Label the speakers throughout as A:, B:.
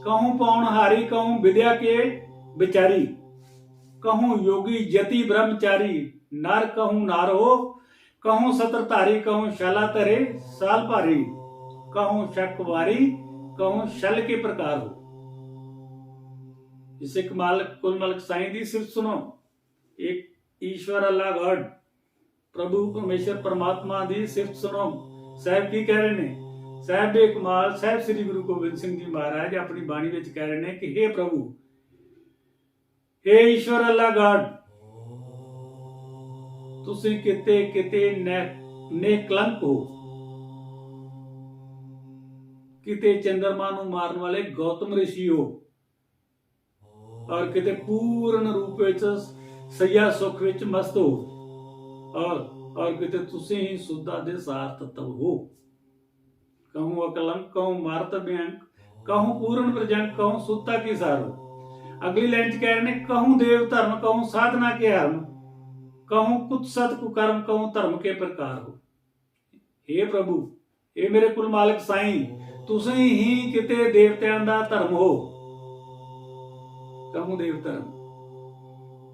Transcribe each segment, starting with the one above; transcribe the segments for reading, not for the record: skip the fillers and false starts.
A: कहूँ पौनहारी कहूँ विद्या के विचारी, कहूँ योगी जति ब्रह्मचारी, नर कहूँ नार हो, कहूँ सत्रधारी, कहूँ शाला तरे साल भारी, कहूँ शकवारी, कहूँ शल के प्रकार हो। इसे कुल मलक साईं दी सिर्फ सुनो। एक ईश्वर अल्लाह गॉड प्रभु परमेश्वर परमात्मा दी सिर्फ सुनो। साहब की कह रहे ने, साहब बेकमाल साहब श्री गुरु गोबिंद सिंह जी महाराज अपनी बाणी विच कह रहे ने कि हे प्रभु, हे ईश्वर अल्लाह गॉड, तुसी किते किते नेकलंक हो, किते चंद्रमा नूं मारन वाले गौतम ऋषि हो, और किते पूर्ण रूप विच सैया सुख विच मस्त हो, और किते तुसी ही सुधा दे सार तत्व हो। कहूँ अकलंक कहूँ मारत भयंक, कहूँ पूर्ण प्रजंक, कहूँ सुता की सारो। अगली लाइन च कह रहे ने, कहूँ देव धर्म कहूँ साधना के हरम, कहूँ कुत्सत कुकर्म, कहूँ धर्म के प्रकार हो। हे प्रभु, हे मेरे कुल मालिक साईं, तुसी ही किते देवतियां दा धर्म हो। कहूँ देव धर्म,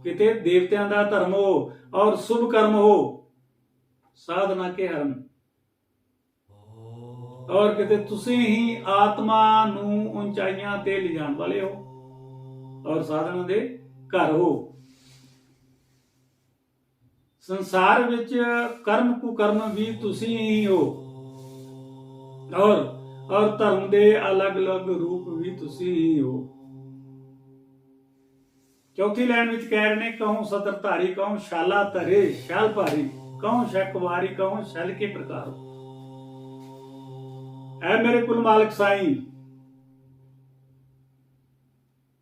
A: किते देवतियां दा धर्म हो और शुभ कर्म हो, साधना के हरम, और किते तुसी ही आत्मा नूं ऊंचाइयां ते लिजाण वाले हो और साधना दे घर हो। संसार विच कर्म कुकर्म भी तुसी ही हो, और धर्म दे अलग अलग रूप भी तुसी ही हो। चौथी लाइन विच कह रहे ने, कहूँ सत्रधारी कहूँ शाला तरे शाल भारी, कहूँ शकवारी कहूँ शल के प्रकार हो। ऐ मेरे कुल मालिक साईं,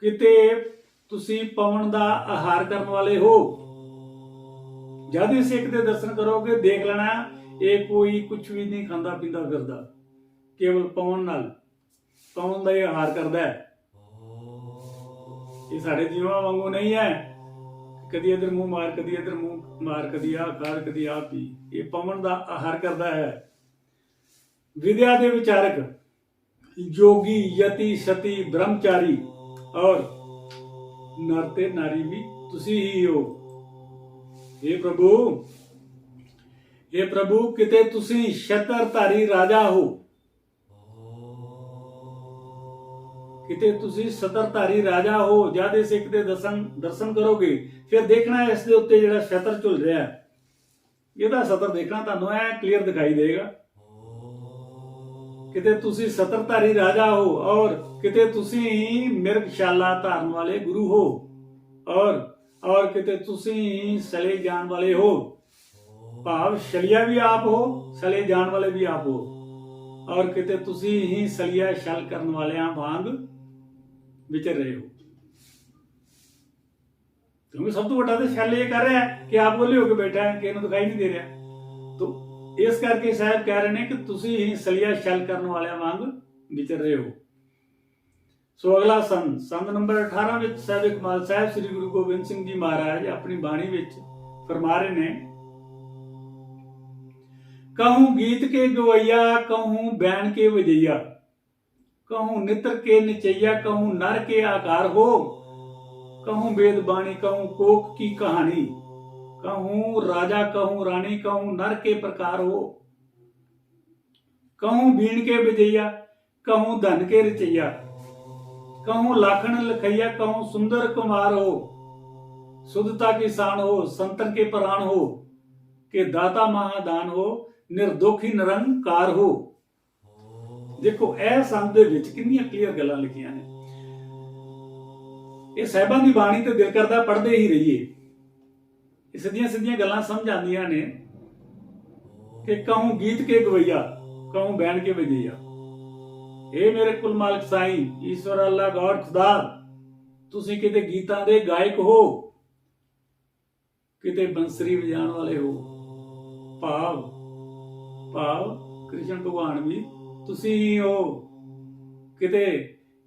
A: किते तुसी पवन दा आहार करन वाले हो। जद इस सिख दे दर्शन करोगे देख लेना ये कोई कुछ भी नहीं खांदा पींदा फिरदा, केवल पवन दा ही आहार करदा है। ये साढ़े जीवां वांगू नहीं है, कदी इधर मुंह मार कदी इधर मुंह मार, कदी आ खा कदी आ पी। ये पवन दा आहार करदा है। विद्या दे विचारक, योगी यति सती ब्रह्मचारी, और नर ते नारी भी तुसी ही हो। हे प्रभु किते तुसी शतरधारी राजा हो, किते तुसी सतरधारी राजा हो। जद इस सिख दे दर्शन करोगे फिर देखना इस दे उत्ते जिहड़ा शतर झुल रहा है, इहदा सतर देखना तुहानूं ऐ क्लीयर दिखाई देगा। किते तुसी सतरधारी राजा हो, और किते तुसी मिर्गशाला धारन वाले गुरु हो, और किते तुसी सले जान वाले हो। भाव शलिया भी आप हो, सले जान वाले भी आप हो, और किते तुसी ही सलिया शल करन वालियां वांग विचर रहे हो। क्योंकि सब तो बड़ा तो शल ये कर रहा है कि आप बोले होके बैठा है, कि दिखाई नहीं दे रहा। तो इस करके साहब कह रहे हैं कि तुसी ही सलिया शल करने वाले वांग विचर रहे हो। सो अगला संद नंबर 18 विच साहब इकबाल साहब श्री गुरु गोबिंद सिंह जी महाराज अपनी बाणी विच फरमा रहे ने, कहूँ गीत के गवैया कहूँ बैन के वजैया, कहूँ नित्र के निचैया, कहूँ नर के आकार हो, कहूँ वेद बाणी कहूँ कोक की कहानी, कहूँ राजा कहूँ रानी, कहूँ नर के प्रकार हो। कहूँ बीण के बजैया कहूँ धन के रचैया, कहूँ लाखन लखैया, कहूँ सुंदर कुमार हो। शुद्धता की शान हो, संतन के प्राण हो, के दाता महादान हो, निर्दोखी निरंकार हो। देखो ए संत दे विच कितनियां क्लीयर गल्लां लिखियां ने। ये साहिबां दी बाणी ते दिल करदा पढ़दे ही रहिए। सीधियां सीधियां गल्लां समझ आंदियां ने कि कहूं गीत के गवैया कहूं बैन के वजैया। हे मेरे कुल मालिक साईं ईश्वर अल्लाह गॉड खुदा, तुसी किते गीतां दे गायक हो, किते बंसरी बजाण वाले हो। भाव कृष्ण भगवान भी तुसी ही हो। किते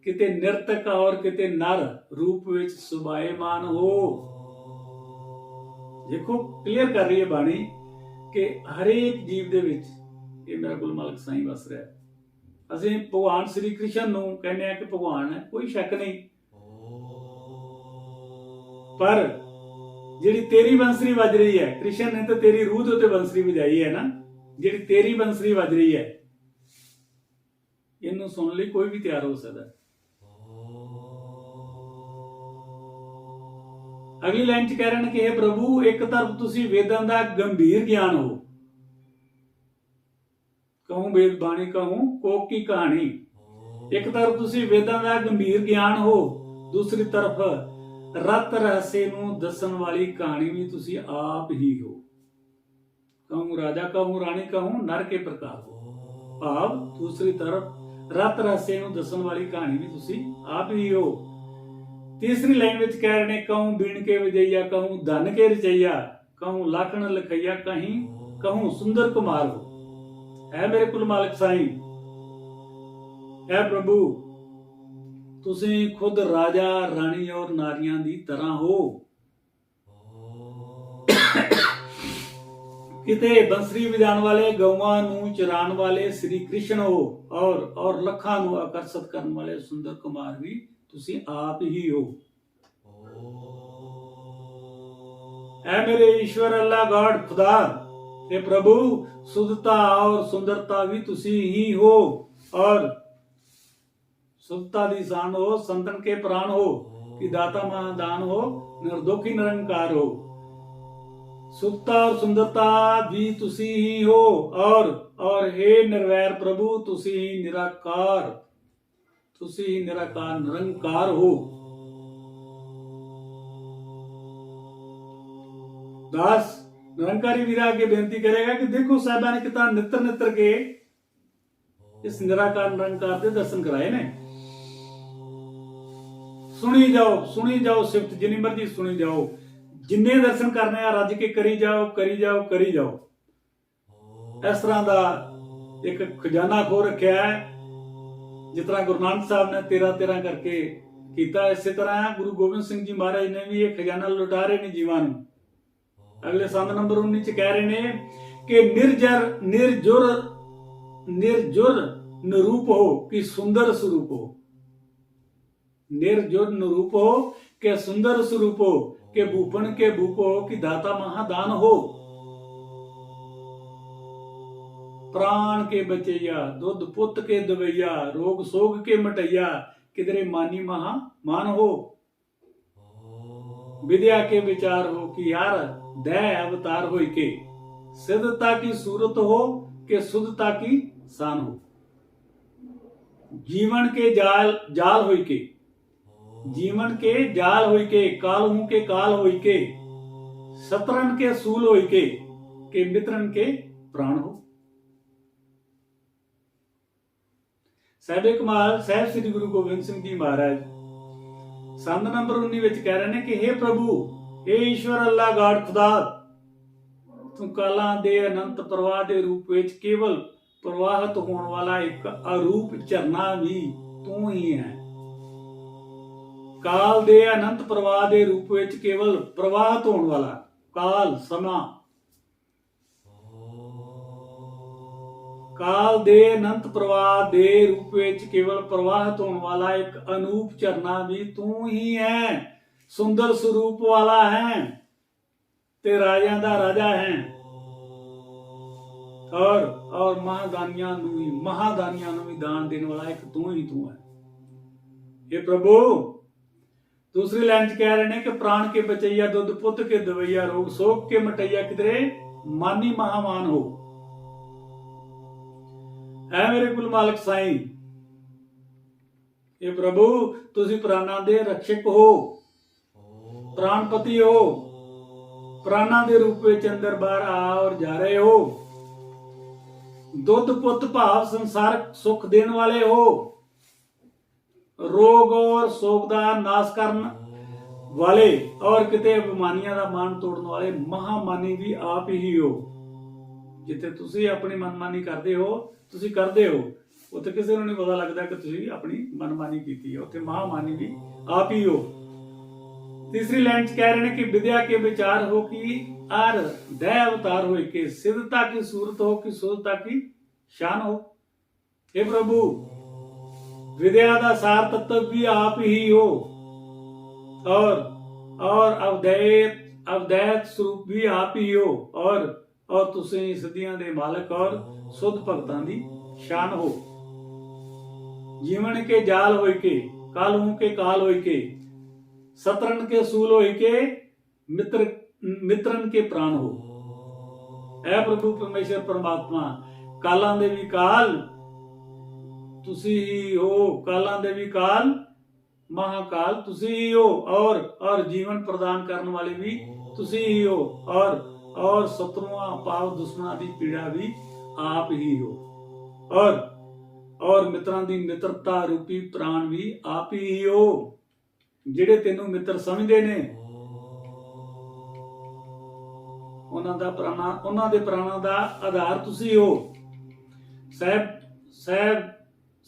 A: किते नर्तक और किते नर रूप विच सुभाएमान हो। देखो क्लियर कर रही है बाणी कि हरेक जीव दे विच ये मेरा कुल मालिक साईं वस रहा है। ਅਸੀਂ ਭਗਵਾਨ ਸ੍ਰੀ ਕ੍ਰਿਸ਼ਨ ਨੂੰ ਕਹਿੰਦੇ ਆ ਕਿ ਭਗਵਾਨ ਹੈ, ਕੋਈ ਸ਼ੱਕ ਨਹੀਂ, ਪਰ ਜਿਹੜੀ ਤੇਰੀ ਬੰਸਰੀ ਵੱਜ ਰਹੀ ਹੈ, ਕ੍ਰਿਸ਼ਨ ਨੇ ਤਾਂ ਤੇਰੀ ਰੂਹ ਦੇ ਉੱਤੇ ਬੰਸਰੀ ਵਜਾਈ ਹੈ ਨਾ, ਜਿਹੜੀ ਤੇਰੀ ਬੰਸਰੀ ਵੱਜ ਰਹੀ ਹੈ, ਇਹਨੂੰ ਸੁਣਨ ਲਈ ਕੋਈ ਵੀ ਤਿਆਰ ਹੋ ਸਕਦਾ। ਅਗਲੀ ਲਾਈਨ ਚ ਕਹਿ ਰਹੇ ਨੇ ਕਿ हे ਪ੍ਰਭੂ, ਇੱਕ ਤਰਫ ਤੁਸੀਂ ਵੇਦਾਂ ਦਾ ਗੰਭੀਰ ਗਿਆਨ ਹੋ, ਕਹੂੰ ਵੇਦ ਬਾਣੀ ਕਹੂੰ ਕੋਕ ਕੀ ਕਹਾਣੀ, ਇੱਕ ਤਰਫ ਤੁਸੀਂ ਵੇਦਾਂ ਦਾ ਗੰਭੀਰ ਗਿਆਨ ਹੋ, ਦੂਸਰੀ ਤਰਫ ਰਤ ਰਹੱਸੇ ਨੂੰ ਦੱਸਣ ਵਾਲੀ ਕਹਾਣੀ ਵੀ ਤੁਸੀਂ ਆਪ ਹੀ ਹੋ। ਕਹੂੰ ਰਾਜਾ ਕਹੂੰ ਰਾਣੀ ਕਹੂੰ ਨਰ ਕੇ ਪ੍ਰਕਾਰ ਹੋ, ਭਾਵ ਦੂਸਰੀ ਤਰਫ ਰਤ ਰਹੱਸੇ ਨੂੰ ਦੱਸਣ ਵਾਲੀ ਕਹਾਣੀ ਵੀ ਤੁਸੀਂ ਆਪ ਹੀ ਹੋ। ਤੀਸਰੀ ਲਾਈਨ ਵਿੱਚ ਕਹਿ ਰਹੇ ਨੇ ਕਹੂੰ ਬੀਣ ਕੇ ਵਜਈਆ ਕਹੂੰ ਧਨ ਕੇ ਰਚਈਆ ਕਹੂੰ ਲਾਖਣ ਲਖਈਆ ਕਹੀਂ ਕਹੂੰ ਸੁੰਦਰ ਕੁਮਾਰ ਹੋ। ਐ ਮੇਰੇ ਕੁਲ ਮਾਲਕ ਸਾਈਂ, ਐ ਪ੍ਰਭੂ, ਤੁਸੀਂ ਖੁਦ ਰਾਜਾ ਰਾਣੀ ਔਰ ਨਾਰੀਆਂ ਦੀ ਤਰ੍ਹਾਂ ਹੋ। ਕਿਤੇ ਬੰਸਰੀ ਵਜਾਉਣ ਵਾਲੇ, ਗਊਆਂ ਨੂੰ ਚਰਾਉਣ ਵਾਲੇ ਸ੍ਰੀ ਕ੍ਰਿਸ਼ਨ ਹੋ, ਔਰ ਲੱਖਾਂ ਨੂੰ ਆਕਰਸ਼ਿਤ ਕਰਨ ਵਾਲੇ ਸੁੰਦਰ ਕੁਮਾਰ ਵੀ ਤੁਸੀਂ ਆਪ ਹੀ ਹੋ। ਐ ਮੇਰੇ ਈਸ਼ਵਰ ਅੱਲਾਹ ਗॉड खुदा, हे प्रभु, शुद्धता और सुंदरता भी तुसी ही हो, और शुद्धता दी शान हो, संतन के प्राण हो, कि दाता महादान हो, निर्दोखी निरंकार हो। शुद्धता और सुंदरता भी तुसी ही हो, और हे निर्वैर प्रभु, तुसी ही निराकार निरंकार हो। दास निरंकारी वीरा आगे बेनती करेगा कि देखो साहबा ने कितना नित्र के इस निराकार निरंकार के दर्शन कराए ने। सुनी जाओ सिफत जिन्नी मर्जी सुनी जाओ, जिन्ने दर्शन करने रज के करी जाओ। इस तरह का एक खजाना खो रखा है, जिस तरह गुरु नानक साहब ने 13 करके किया, इसी तरह गुरु गोबिंद सिंह जी महाराज ने भी एक खजाना लुटा रहे ने जीवां नूं। अगले संद नंबर 19 कह रहे ने कि निर्जुर निरूप हो कि सुंदर स्वरूप हो। निर्जुर निरूप हो कि सुंदर स्वरूप हो, कि भूपन के भूप हो कि दाता महादान हो। प्राण के बचैया, दुध पुत के दवैया, रोग सोग के मटैया, किधरे मानी महा मान हो। विद्या के विचार हो कि यार दय अवतार हो के, सिद्धता की सूरत हो कि शुद्धता की शान हो। जीवन के जाल हो के, जीवन के जाल हो के, काल हूं के काल हो के, शतरन के सूल हो के मित्रन के प्राण हो। साहिब कमाल साहिब श्री गुरु गोबिंद सिंह जी महाराज संद नंबर 19 विच कह रहे हैं कि हे प्रभु, हे ईश्वर अल्लाह गॉड खुदा, तू कालां दे अनंत प्रवाह दे रूप विच केवल प्रवाहित होने वाला एक अरूप झरना भी तू ही है। काल दे अनंत प्रवाह दे रूप विच केवल प्रवाहित होने वाला, काल समा, काल दे अनंत प्रवाह दे रूप विच केवल प्रवाहित होने वाला एक अनूप झरना भी तू ही है। सुंदर स्वरूप वाला है ते राजा दा राजा है, और महादानियां नूं भी दान देने वाला एक तू ही तू है। हे प्रभु, दूसरी लाइन च कह रहे हैं कि प्राण के बचैया, दुध पुत के दवैया, रोग सोग के मटैया, किधरे मानी महामान हो। ऐ मेरे कुल मालक साईं, हे प्रभु, तुसी प्राणा दे रक्षक हो, प्राणपति हो, प्राणा दे रूप में अंदर बाहर आ और जा रहे हो। दुध पुत भाव संसारक सुख देने वाले हो, रोग और सोग का नाश करने वाले और किते बिमारियां का मान तोड़ने वाले महामानी भी आप ही हो। जिथे तुसी अपनी मनमानी करते हो उत्थे किसी नूं नहीं पता लगता कि तुसी अपनी मनमानी की है, उत्थे महामानी भी आप ही हो। तीसरी लाइन कह रहे हैं कि विद्या के विचार हो कि आर दया अवतार हो के, सिद्धता की सूरत हो कि शुद्धता की शान हो। हे प्रभु, विद्या का सार तत्व भी आप ही हो और अवदैत स्वरूप भी आप ही हो और तुसीं सदियां दे मालक और सुध भगतां दी शान हो। जीवन के जाल होई के, कालू के काल होई के, सतरन के सूल होई के, मित्रन के प्राण हो। ऐ प्रभु परमेश्वर परमात्मा, कालां दे भी काल तुसी ही हो, कालां दे भी काल महाकाल तुसी ही हो और जीवन प्रदान करने वाले भी तुसी ही हो और शत्रुओं पाप दुश्मनां दी पीड़ा भी आप ही हो और मित्रां दी मित्रता रूपी प्राण भी आप ही हो। ਜਿਹੜੇ ਤੈਨੂੰ ਮਿੱਤਰ ਸਮਝਦੇ ਨੇ ਉਹਨਾਂ ਦੇ ਪ੍ਰਾਣਾਂ ਦਾ ਆਧਾਰ ਤੁਸੀਂ ਹੋ। ਸਾਹਿਬ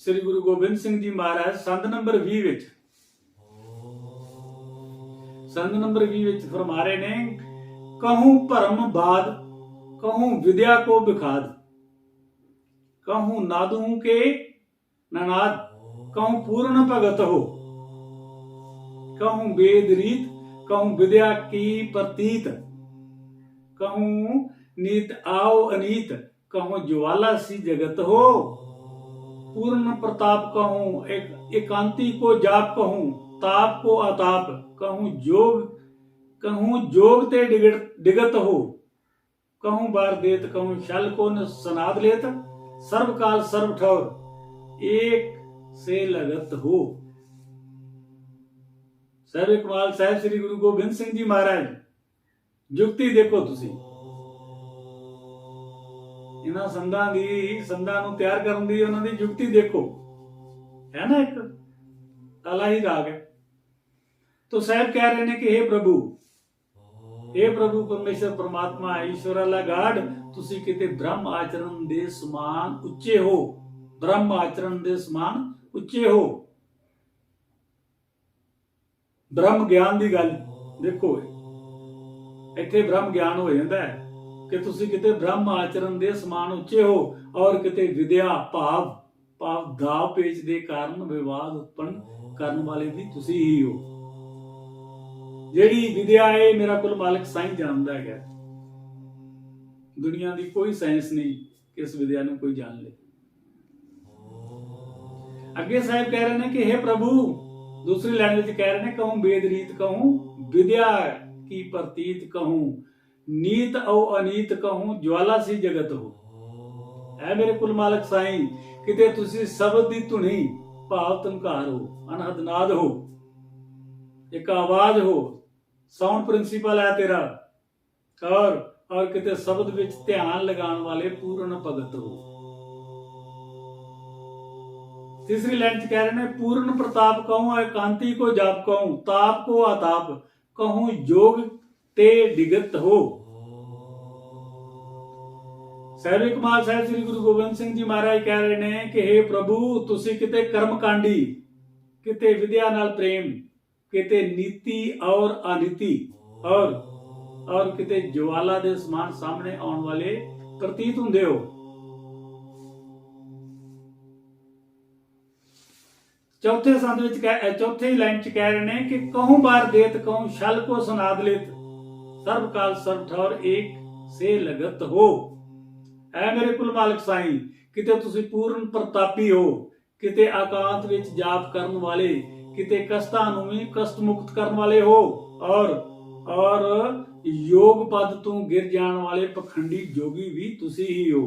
A: ਸ੍ਰੀ ਗੁਰੂ ਗੋਬਿੰਦ ਸਿੰਘ ਜੀ ਮਹਾਰਾਜ ਸੰਦ ਨੰਬਰ 20 ਵਿੱਚ ਫਰਮਾ ਰਹੇ ਨੇ, कहूं भरम बाद, कहूं विद्या को बिखाद, कहूं नादू के ननाद, कहूं पूर्ण भगत हो, कहूं वेद रीत, कहूं विद्या की प्रतीत, कहूं नीत आओ अनीत, कहूं ज्वाला सी जगत हो, पूर्ण प्रताप कहूं एकांती को जाप, कहूं ताप को अताप, कहूं जोग ते डिगत हो, कहूं बार देत, कहूं शल को सनाद लेत, सर्व काल सर्व ठौर एक से लगत हो। साहिब कमाल साहिब श्री गुरु गोबिंद सिंह जी महाराज, जुगती देखो तुसी इन्हां संदां ਨੂੰ ਤਿਆਰ ਕਰਨ ਦੀ ਉਹਨਾਂ ਦੀ जुगती देखो, है ना, एक ताला ही राग है। तो साहब कह रहे हैं कि हे प्रभु परमेश्वर परमात्मा ईश्वर अल्लाह गाड, तुसी किते ब्रह्म आचरण दे समान ਉੱਚੇ हो, ब्रह्म आचरण दे समान ਉੱਚੇ हो। ब्रह्म ज्ञान ਦੀ ਗੱਲ ਦੇਖੋ, ਇੱਥੇ ब्रह्म ज्ञान हो ਜਾਂਦਾ ਹੈ ਕਿ ਤੁਸੀਂ ਕਿਤੇ ब्रह्म आचरण ਦੇ ਸਮਾਨ ਉੱਚੇ ਹੋ ਔਰ ਕਿਤੇ ਵਿਦਿਆ ਭਾਵ ਦਾ ਪੇਚ ਦੇ ਕਾਰਨ ਵਿਵਾਦ ਉਤਪੰਨ ਕਰਨ ਵਾਲੇ ਵੀ ਤੁਸੀਂ ਹੀ ਹੋ। ਜਿਹੜੀ ਵਿਦਿਆ ਹੈ ਮੇਰਾ ਕੁਲ ਮਾਲਕ ਸਾਈਂ ਜਾਣਦਾ ਹੈ, ਦੁਨੀਆ ਦੀ ਕੋਈ ਸਾਇੰਸ ਨਹੀਂ ਕਿ ਇਸ ਵਿਦਿਆ ਨੂੰ ਕੋਈ ਜਾਣ ਲੇ। ਅੱਗੇ ਸਾਹਿਬ ਕਹਿ ਰਹੇ ਨੇ ਕਿ हे प्रभु, दूसरी लाइन में कह रहे हैं, कहूं वेद रीत, कहूं विद्या की प्रतीत, कहूं नीत औ अनीत, कहूं ज्वाला सी जगत हो। ऐ मेरे कुल मालक साईं, किते तुसी शब्द दी धुनी भाव धनकार हो, अनहद नाद हो, एक आवाज हो, साउंड प्रिंसिपल है तेरा और किते शब्द विच ध्यान लगाने वाले पूर्ण भगत हो। तीसरी लाइन कह रहे हैं, पूर्ण प्रताप कहूं एकांती को जाप, कहूं ताप को अताप, कहूं जोग ते डिगत हो। साहिब कमाल साहिब श्री गुरु गोबिंद सिंह जी महाराज कह रहे हैं कि हे प्रभु, तुसी किते कर्मकांडी, किते विद्या नाल प्रेम, किते नीति और अनीति और किते ज्वाला दे समान सामने आने वाले प्रतीत हुंदे हो। चौथे लाइन च कह रहे हैं कि कहूं बार देत, कहूं शल को सुनाद लेत, सर्व काल सर्व ठौर एक से लगत हो। ऐ मेरे कुल मालक साईं, किते तुसी पूर्ण प्रतापी हो, किते आकांत विच जाप करन वाले, किते कष्टां नूं भी कष्ट मुक्त करन वाले हो और योग पद तों गिर जाण वाले पखंडी जोगी भी तुसी ही हो।